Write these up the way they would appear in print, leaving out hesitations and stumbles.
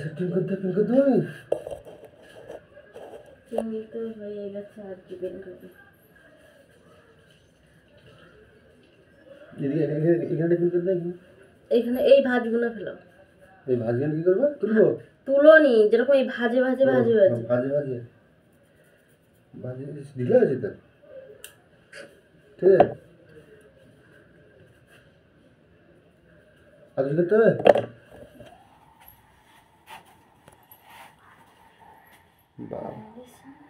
setting করতে হবে চিংড়ি তো হয়ে গেছে আর কি বের করবে এখানে কি করতে এখানে এই ভাজগুলো ফেলো এই ভাজগুলো কি করবে তুলো নি যেরকম এই ভাজে ভাজে ভাজে ভাজে ভাজে ভাজে ভাজে ঢিলা আছে তো ঠিক আছে আর করতে হবে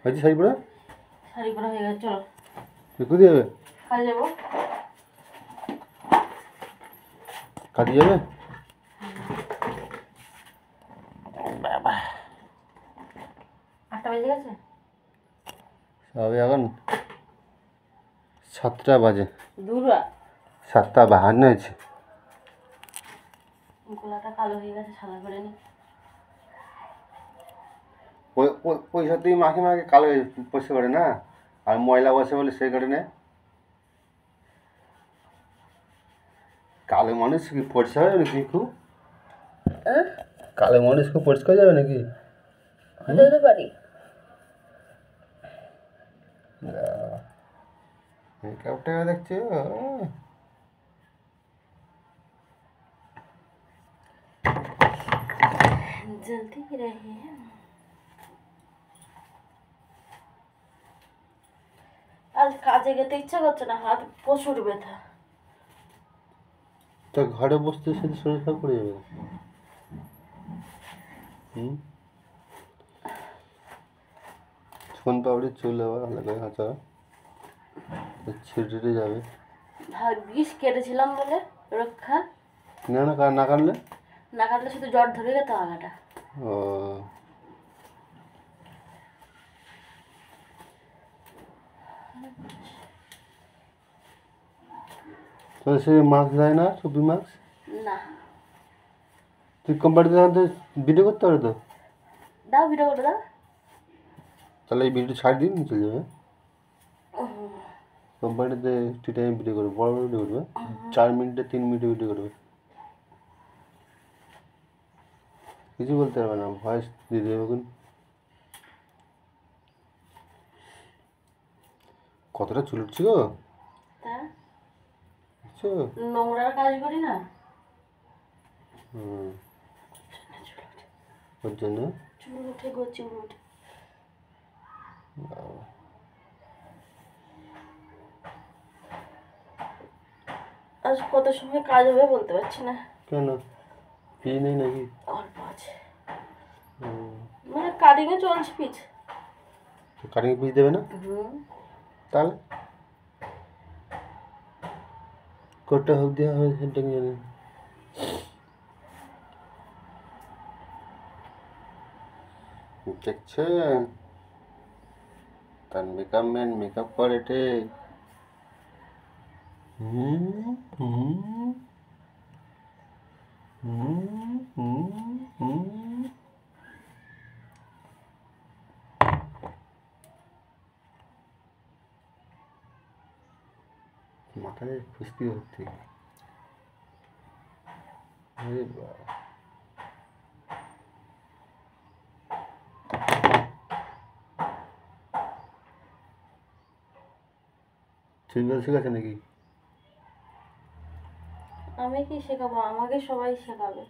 হয়েছে শাড়ি পরা হয়ে গেছে চলো কোথায় যাবে কাজে যাবো কাজে যাবে বাবা 8টা বেজে গেছে সবে এখন 7টা বাজে দূরা 7:52 হয়েছে গোলাটা কালো হয়ে গেছে সাদা করে নি পয়সা তুই মাকে কালো পয়সা করে না আর ময়লা বসে বলে সে করে না কালো মানুষ কি পরিষ্কার হবে নাকি খুব কালো মানুষ খুব পরিষ্কার যাবে নাকি হতে পারি মেকআপটা দেখছো जल्दी रहे আজ কাজে যেতে ইচ্ছা করছে না হাত প্রচুর ব্যথা তা ঘরে বসতে সাথে শরীর খারাপ করে যাবে ফোন পাউডি চলে আবার আলাদা হাঁচা ছিটে যাবে ভাগ্যিস কেটেছিলাম বলে রক্ষা না না না কাটলে না কাটলে শুধু জ্বর ধরে যেত আগাটা ও তো সে মাস্ক দেয় না টুপি মাস্ক না তুই কোম্পানিতে ভিডিও করতে পারে তো দাও ভিডিও করে দাও তাহলে এই ভিডিও ছাড় দিন চলে যাবে কোম্পানিতে ঠিক টাইমে ভিডিও করবে বড় বড় ভিডিও করবে 4 মিনিটে 3 মিনিটে ভিডিও করবে কিছু বলতে পারবে না ভয়েস দিয়ে দেবে এখন কতটা চুল উঠছে গো তা বুঝছো নোংরার কাজ করি না ওর জন্য চুল উঠে গো চুল উঠে আজ কত সময় কাজ হবে বলতে পারছি না কেন ফি নেই নাকি অল্প আছে মানে কাটিংয়ে চলছে পিচ কাটিং পিস দেবে না তাহলে কোটটা হোক দেওয়া হবে সেটা কি জানি দেখছে তার মেকআপ ম্যান মেকআপ করে এটে মাথায় খুশকি হচ্ছে সিঙ্গেল শেখাচ্ছে নাকি আমি কি শেখাবো আমাকে সবাই শেখাবে